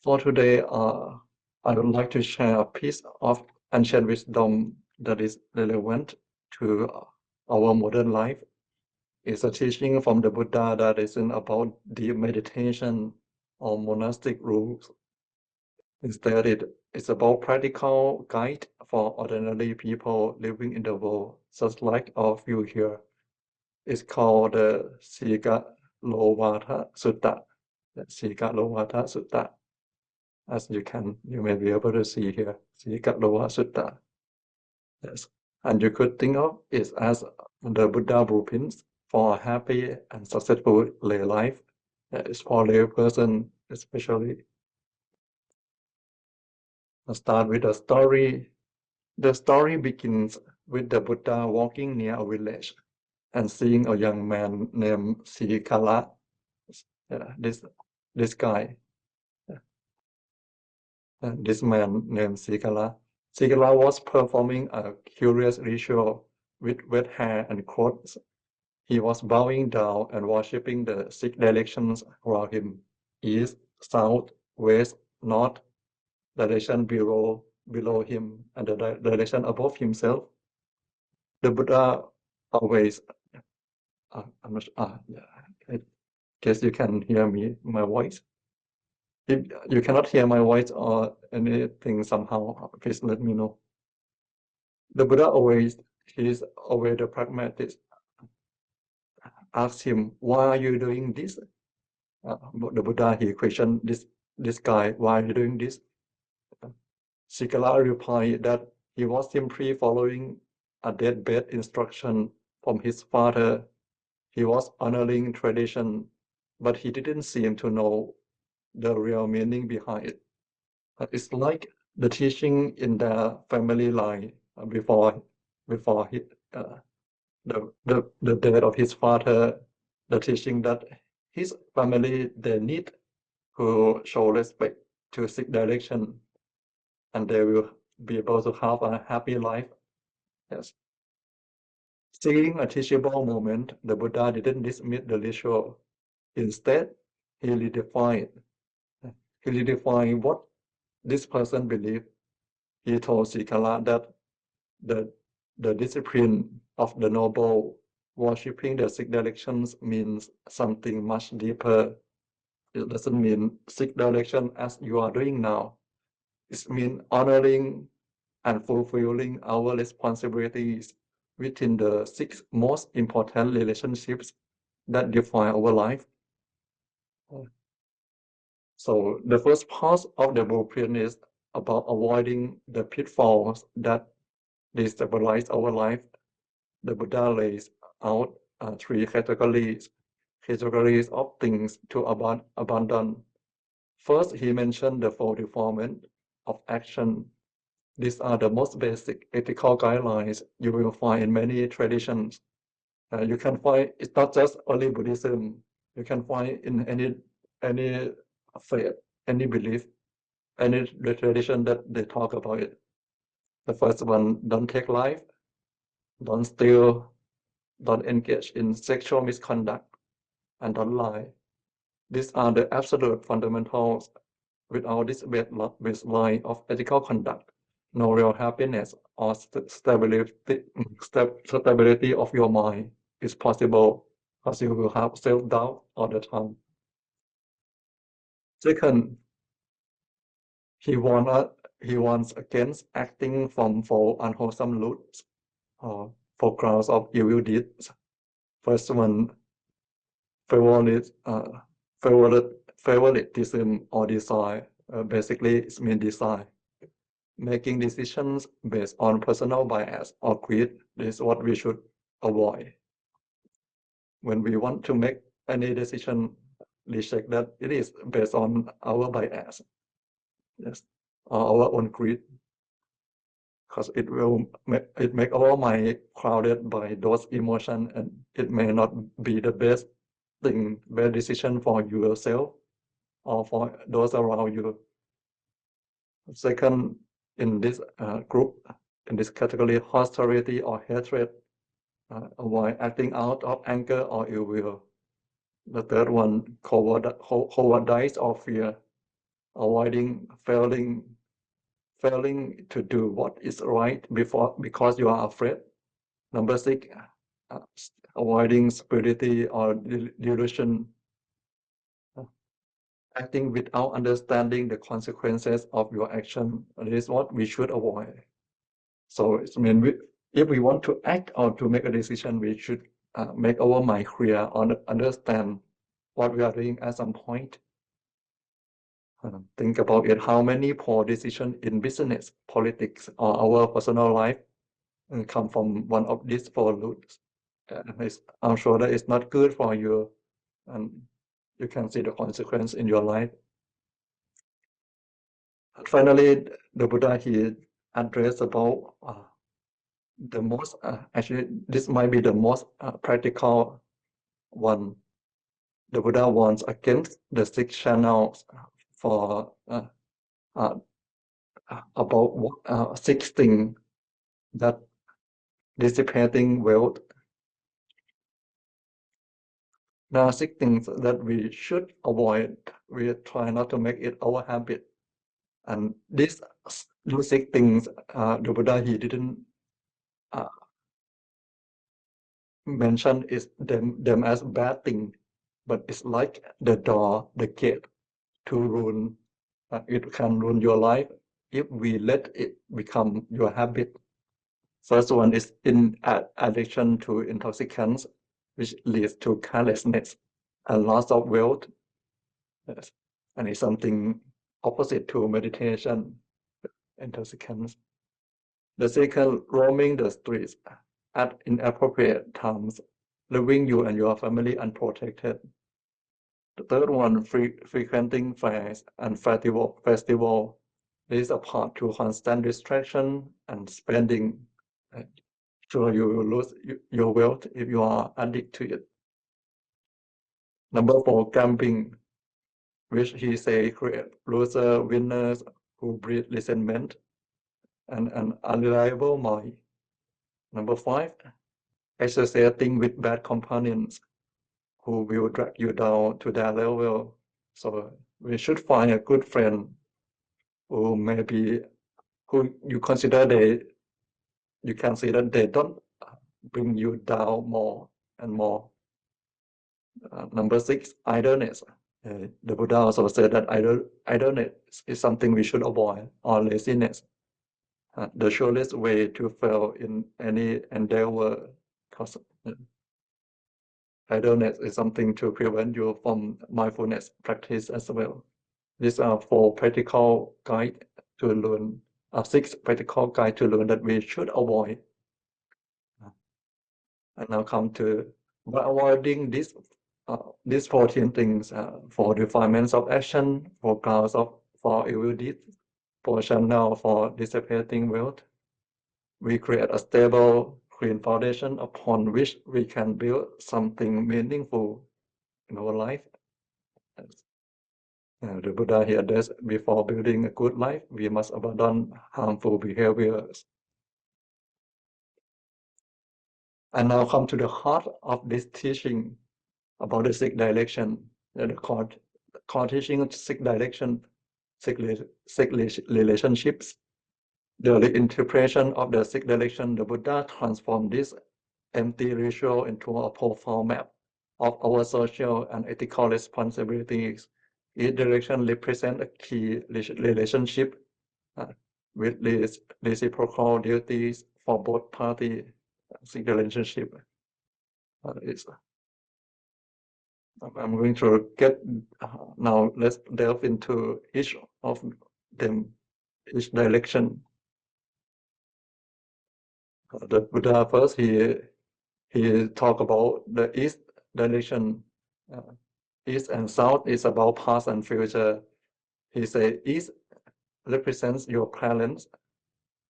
For today, I would like to share a piece of ancient wisdom that is relevant to our modern life. It's a teaching from the Buddha that isn't about deep meditation or monastic rules. Instead, it's about practical guide for ordinary people living in the world, just like all of you here. It's called the Sigalovada Sutta. The Sigalovada Sutta. As you may be able to see here, Sigalovada Sutta. Yes. And you could think of it as the Buddha blueprints for a happy and successful lay life. It's for lay person especially. I'll start with a story. The story begins with the Buddha walking near a village and seeing a young man named Sikala. This guy, this man named Sigala. Sigala was performing a curious ritual with wet hair and clothes. He was bowing down and worshipping the six directions around him: east, south, west, north, direction below him, and the direction above himself. The Buddha always, I'm not, yeah, I guess you can hear my voice. If you cannot hear my voice or anything somehow, please let me know. The Buddha he's always the pragmatist, asked him, why are you doing this? The Buddha, he questioned this guy, why are you doing this? Sikala replied that he was simply following a deathbed instruction from his father. He was honoring tradition, but he didn't seem to know the real meaning behind it. It's like the teaching in the family line before he, the death of his father, the teaching that his family, they need to show respect to seek direction, and they will be able to have a happy life. Yes. Seeing a teachable moment, the Buddha didn't dismiss the ritual. Instead, he redefined. He redefined what this person believed. He told Sikala that the the discipline of the noble, worshipping the six directions, means something much deeper. It doesn't mean six direction as you are doing now. It means honoring and fulfilling our responsibilities within the six most important relationships that define our life. So the first part of the blueprint is about avoiding the pitfalls that destabilize our life. The Buddha lays out three categories of things to abandon. First, he mentioned the four defilements of action. These are the most basic ethical guidelines you will find in many traditions. You can find it's not just only Buddhism. You can find in any faith, any belief, any tradition that they talk about it. The first one: don't take life, don't steal, don't engage in sexual misconduct, and don't lie. These are the absolute fundamentals. Without this baseline of ethical conduct, no real happiness or stability of your mind is possible, because you will have self-doubt all the time. Second, he warns against acting from for unwholesome roots or for grounds of evil deeds. First one, favoritism or desire. Basically, it means desire. Making decisions based on personal bias or greed is what we should avoid. When we want to make any decision, we check that it is based on our bias, yes, or our own greed, because it will make our mind clouded by those emotions, and it may not be the best decision for yourself or for those around you. Second, in this group, in this category, hostility or hatred, avoid acting out of anger or ill will. The third one, cowardice or fear. avoiding failing to do what is right because you are afraid. Number 6, avoiding spirituality or delusion, acting without understanding the consequences of your action. This is what we should avoid. So it means if we want to act or to make a decision, we should make our mind clear or understand what we are doing at some point. Think about it, how many poor decisions in business, politics, or our personal life come from one of these 4 roots. I'm sure that it's not good for you, and you can see the consequence in your life. Finally, the Buddha, he addressed about the most, actually, this might be the most practical one. The Buddha warns against the 6 channels for about 6 things that dissipating wealth. There are 6 things that we should avoid. We try not to make it our habit. And these 6 things, the Buddha, he didn't mention them as bad thing, but it's like the door, the gate to ruin. It can ruin your life if we let it become your habit. First one is in addiction to intoxicants, which leads to carelessness and loss of wealth. Yes. And it's something opposite to meditation, intoxicants. The second, roaming the streets at inappropriate times, leaving you and your family unprotected. The third one, frequenting fairs and festival. This is a part to constant distraction and spending. Sure, you will lose your wealth if you are addicted to it. Number 4, gambling, which he say create loser winners who breed resentment and an unreliable mind. Number 5, associating with bad companions who will drag you down to their level. So we should find a good friend who you consider you can see that they don't bring you down more and more. Number 6, idleness. The Buddha also said that idleness is something we should avoid, or laziness. The surest way to fail in any endeavor, because idleness is something to prevent you from mindfulness practice as well. These are 4 practical guides to learn, 6 practical guides to learn that we should avoid. And now come to by avoiding these 14 things, for defilements of action, for clouds for evil deeds, for channel for dissipating wealth, we create a stable, clean foundation upon which we can build something meaningful in our life. The Buddha here says, before building a good life, we must abandon harmful behaviors. And now come to the heart of this teaching about the 6 direction. The core teaching of 6 direction, 6 relationships. The reinterpretation of the 6 direction, the Buddha transformed this empty ritual into a profound map of our social and ethical responsibilities. Each direction represents a key relationship with reciprocal duties for both parties. Relationship I'm going to get now. Let's delve into each of them, each direction. The Buddha first, he talk about the east direction. East and south is about past and future. He say east represents your parents.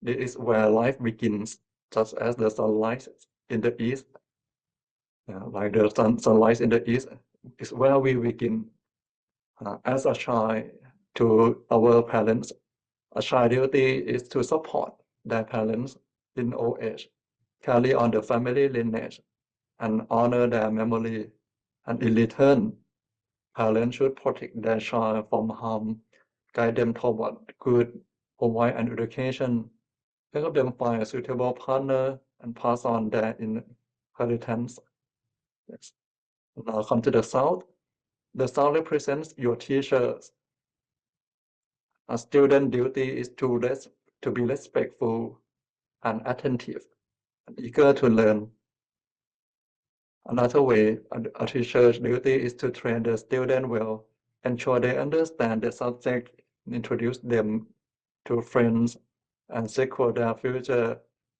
This is where life begins, such as the sunlight in the east. Like the sunlight in the east is where we begin. As a child to our parents, a child's duty is to support their parents in old age, carry on the family lineage, and honor their memory. And in return, parents should protect their child from harm, guide them toward good, provide an education, help them find a suitable partner, and pass on their inheritance. Yes. Now come to the South. The South represents your teachers. A student duty is to be respectful and attentive and eager to learn. Another way, a teacher's duty is to train the student well, ensure they understand the subject, introduce them to friends, and secure their future.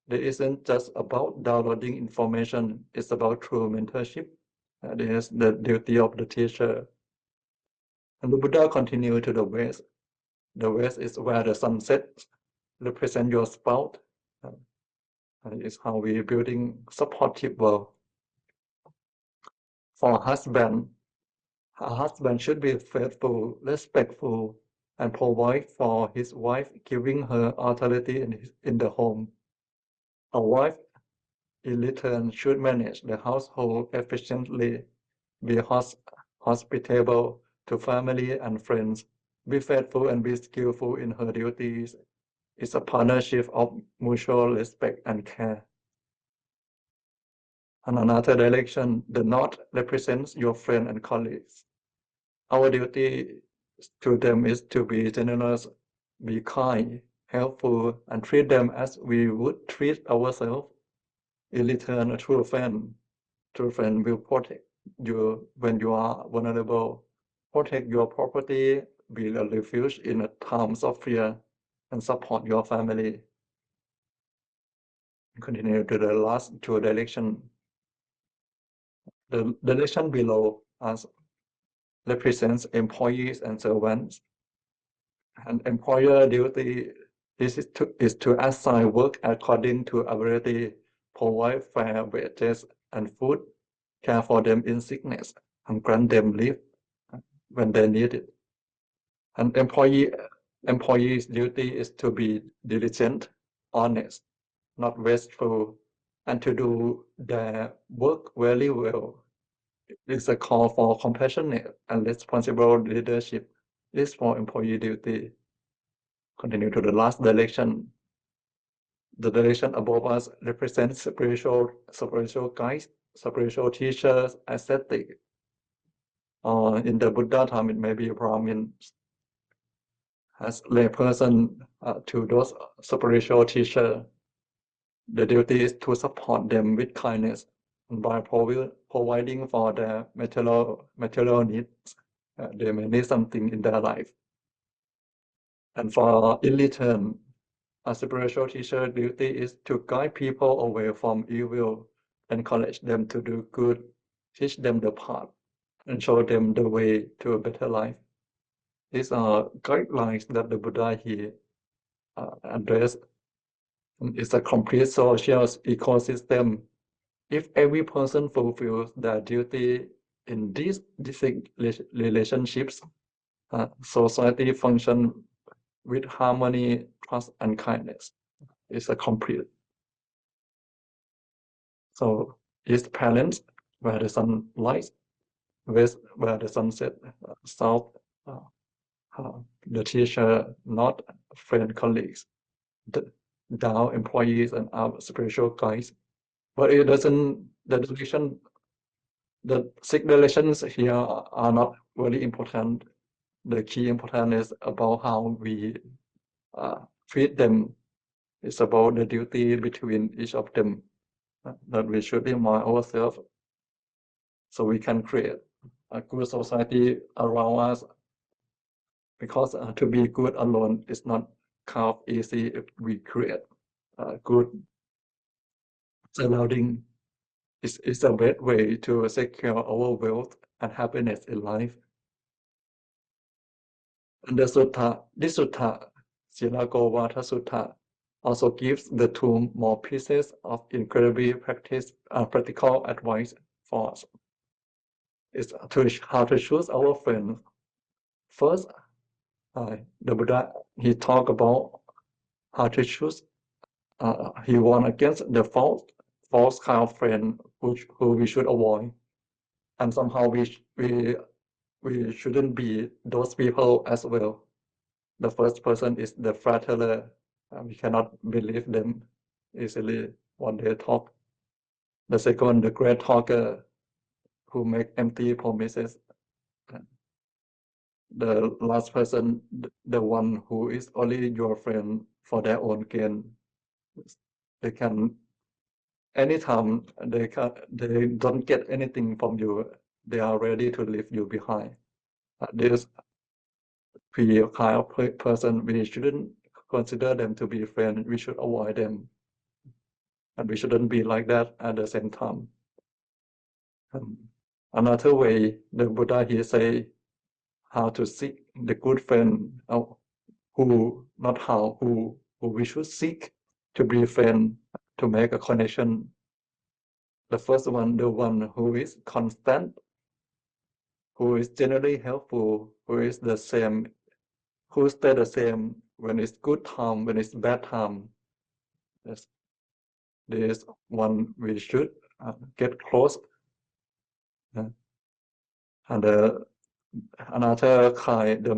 It isn't just about downloading information, it's about true mentorship. This is the duty of the teacher. And the Buddha continued to the West. The West is where the sun sets, represent your spouse. And it's how we're building supportive world. For a husband should be faithful, respectful, and provide for his wife, giving her authority in the home. A wife, in return, should manage the household efficiently, be hospitable to family and friends, be faithful and be skillful in her duties. It's a partnership of mutual respect and care. And another direction, the North represents your friend and colleagues. Our duty to them is to be generous, be kind, helpful, and treat them as we would treat ourselves. In return, a true friend will protect you when you are vulnerable, protect your property, be a refuge in times of fear, and support your family. Continue to the last two directions. The direction below us represents employees and servants. And employer duty is to assign work according to ability, provide fair wages and food, care for them in sickness, and grant them leave when they need it. And employee's duty is to be diligent, honest, not wasteful, and to do their work very well. It's a call for compassionate and responsible leadership. This for employee duty. Continue to the last direction. The direction above us represents spiritual guides, spiritual teachers, ascetic. In the Buddha time, it may be Brahmins. As layperson to those spiritual teachers, the duty is to support them with kindness by providing for their material needs. They may need something in their life. And for in return, a spiritual teacher duty is to guide people away from evil, encourage them to do good, teach them the path, and show them the way to a better life. These are guidelines that the Buddha here addressed. It's a complete social ecosystem. If every person fulfills their duty in these distinct relationships, society function with harmony, trust, and kindness. It's a complete. So east parents, where the sun lights, west where the sun sets, south the teacher, north friend colleagues, down employees and up spiritual guides. But it doesn't the six directions here are not very important. The key important is about how we treat them. It's about the duty between each of them that we should remind ourselves so we can create a good society around us. Because to be good alone is not kind of easy if we create a good surrounding. It's a great way to secure our wealth and happiness in life. And the sutta, this sutta, Sigalovada Sutta, also gives the two more pieces of incredibly practical advice for us. It's how to choose our friends. First, the Buddha, he talked about how to choose. He warned against the false kind of friend who we should avoid, and somehow we shouldn't be those people as well. The first person is the flatterer. We cannot believe them easily what they talk. The second one, the great talker who make empty promises. The last person, the one who is only your friend for their own gain. They can anytime they don't get anything from you, they are ready to leave you behind. This kind of person, we shouldn't consider them to be friends. We should avoid them, and we shouldn't be like that at the same time. Another way, the Buddha he say how to seek the good friend, who we should seek to be friend, to make a connection. The first one, the one who is constant, who is generally helpful, who is the same, who stay the same when it's good time, when it's bad time. Yes. This one we should get close. And another kind, the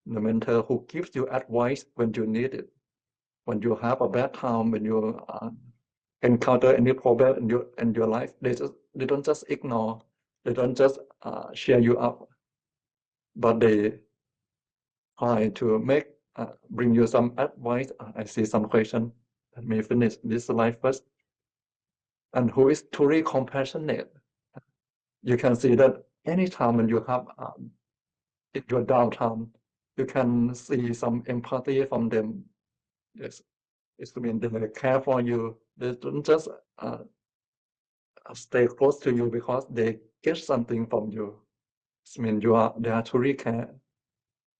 mentor who gives you advice when you need it. When you have a bad time, when you encounter any problem in your life, they don't just ignore, they don't just cheer you up, but they try to bring you some advice. I see some question. Let me finish this slide first. And who is truly compassionate? You can see that anytime when you have in your downtime, you can see some empathy from them. Yes, it means they care for you. They don't just stay close to you because they get something from you. It means they are truly care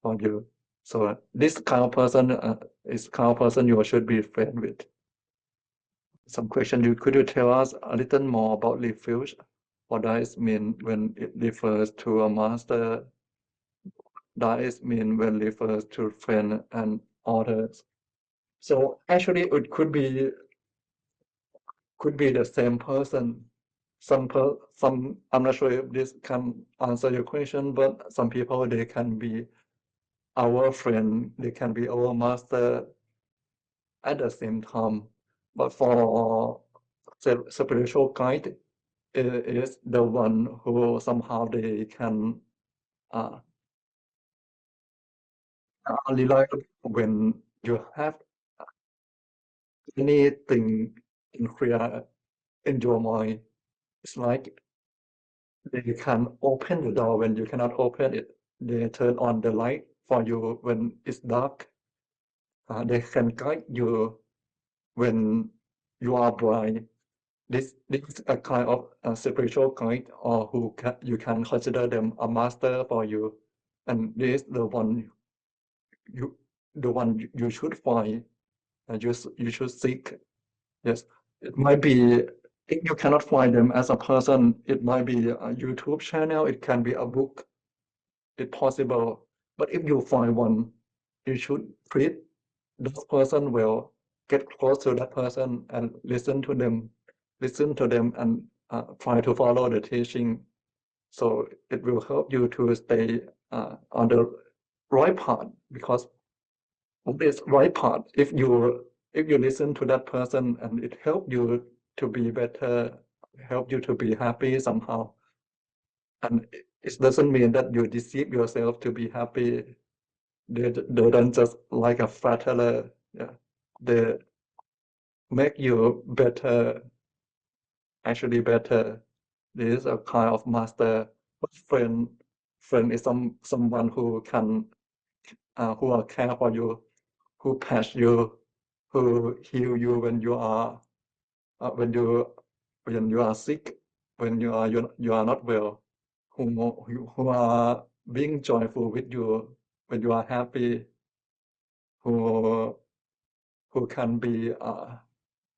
for you. So this kind of person is kind of person you should be friend with. Some question could you tell us a little more about refuge? What does it mean when it refers to a master? Does it mean when it refers to friend and others? So actually it could be the same person. Some I'm not sure if this can answer your question, but some people they can be our friend, they can be our master at the same time. But for spiritual guide, it is the one who somehow they can rely when you have anything clear in your mind. It's like they can open the door when you cannot open it. They turn on the light for you when it's dark. They can guide you when you are blind. This is a kind of spiritual guide, or you can consider them a master for you, and this is you the one you should find, and you should seek. Yes, it might be if you cannot find them as a person, it might be a YouTube channel, it can be a book, it's possible. But if you find one, you should treat this person well, get close to that person and listen to them and try to follow the teaching. So it will help you to stay on the right path, because on this right path, if you listen to that person and it helps you to be better, help you to be happy somehow. And it doesn't mean that you deceive yourself to be happy. They don't just like a flatterer. Yeah. They make you better, actually better. This is a kind of master. But friend is someone who can who will care for you, who patch you, who heal you when you are uh, when you when you are sick, when you are not well, who are being joyful with you when you are happy, who who can be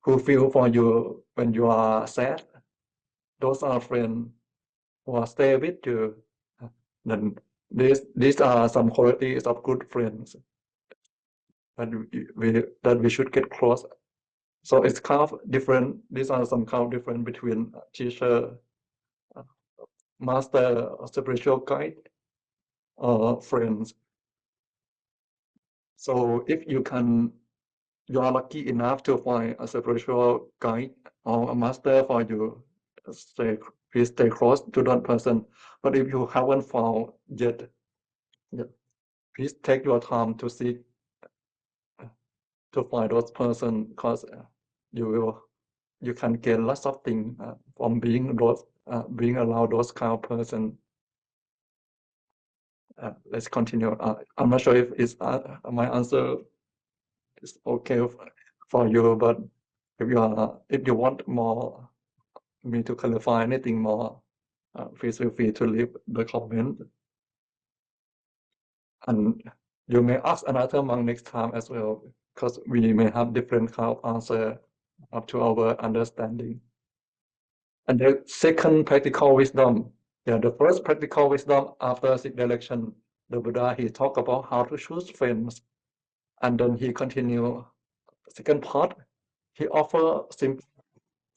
who feel for you when you are sad. Those are friends who are stay with you. Then these are some qualities of good friends that we should get close. So it's kind of different. These are some kind of different between teacher, uh, master, spiritual guide, or friends. So if you are lucky enough to find a spiritual guide or a master for you, please stay close to that person. But if you haven't found yet, yeah, please take your time to seek to find those person, because you can gain lots of things from being around those kind of person. Let's continue. I'm not sure if my answer is okay for you, but if you want more me to clarify anything more, please feel free to leave the comment, and you may ask another monk next time as well, because we may have different kind of answer up to our understanding. And the second practical wisdom, the first practical wisdom after six direction, the Buddha, he talked about how to choose friends, and then he continue second part, he offer simple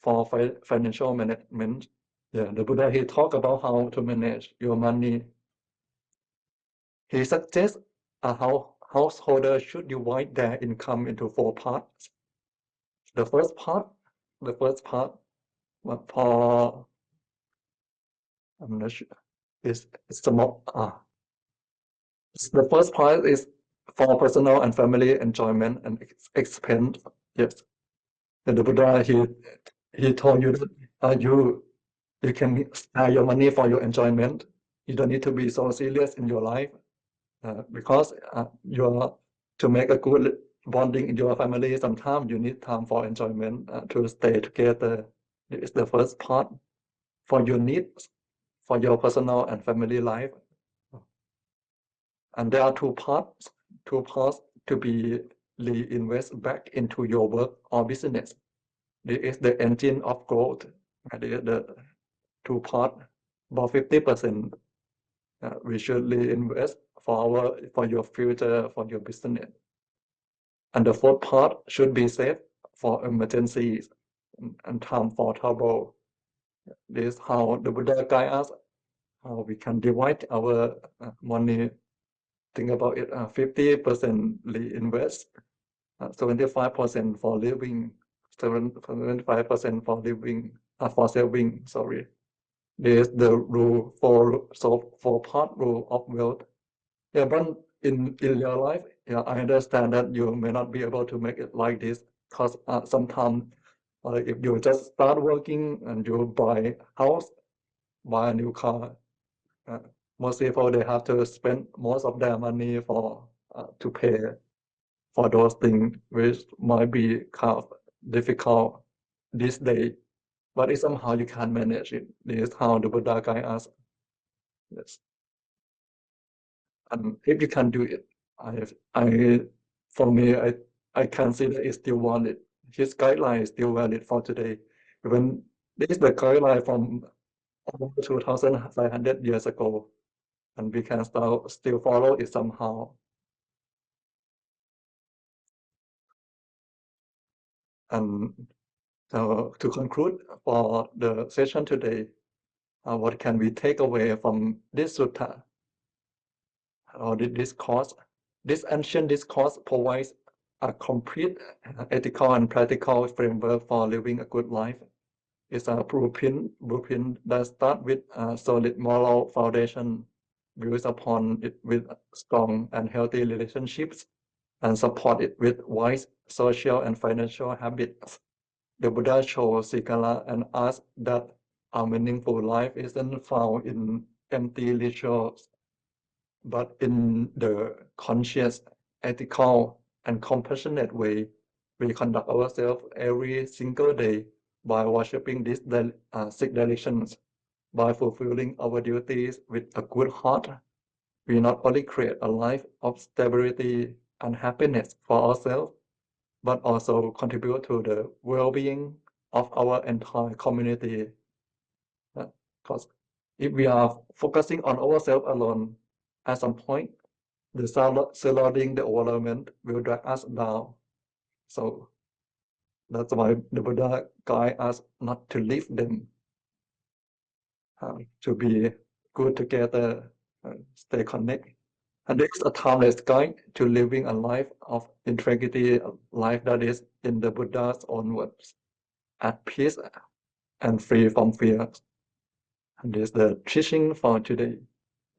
for financial management. The Buddha, he talked about how to manage your money. He suggests how householders should divide their income into four parts. The first part, for I'm not sure, is small. The first part is for personal and family enjoyment and expense. Yes, and the Buddha, he told you that you can spend your money for your enjoyment. You don't need to be so serious in your life, because to make a good bonding in your family, sometimes you need time for enjoyment, to stay together. It is the first part for your needs, for your personal and family life. And there are two parts to be reinvest back into your work or business. This is the engine of growth. And the two part, about 50%, we should reinvest for your future, for your business. And the fourth part should be saved for emergencies and time for trouble. This is how the Buddha guide us, how we can divide our money. Think about it, 50% reinvest, 75% for living, 75% for living, for saving, sorry. This is the rule for part rule of wealth. But in your life, I understand that you may not be able to make it like this, because sometimes if you just start working and you buy house, buy a new car, most people, they have to spend most of their money to pay for those things, which might be kind of difficult this day. But it's somehow you can manage it. This is how the Buddha guide us. Yes. And if you can do it, for me, I consider it still valid. His guideline is still valid for today. Even this is the guideline from over 2,500 years ago, and we can still follow it somehow. And to conclude for the session today, what can we take away from this sutta or this course? This ancient discourse provides a complete ethical and practical framework for living a good life. It's a blueprint that starts with a solid moral foundation, builds upon it with strong and healthy relationships, and support it with wise social and financial habits. The Buddha shows Sigala and us that our meaningful life isn't found in empty rituals, but in the conscious, ethical, and compassionate way we conduct ourselves every single day by worshipping these six directions. By fulfilling our duties with a good heart, we not only create a life of stability and happiness for ourselves, but also contribute to the well-being of our entire community. Because if we are focusing on ourselves alone, at some point, the surrounding the environment will drag us down. So that's why the Buddha guide us not to leave them, to be good together, stay connected, And this is a timeless guide to living a life of integrity, a life that is, in the Buddha's own words, at peace and free from fear. And this is the teaching for today.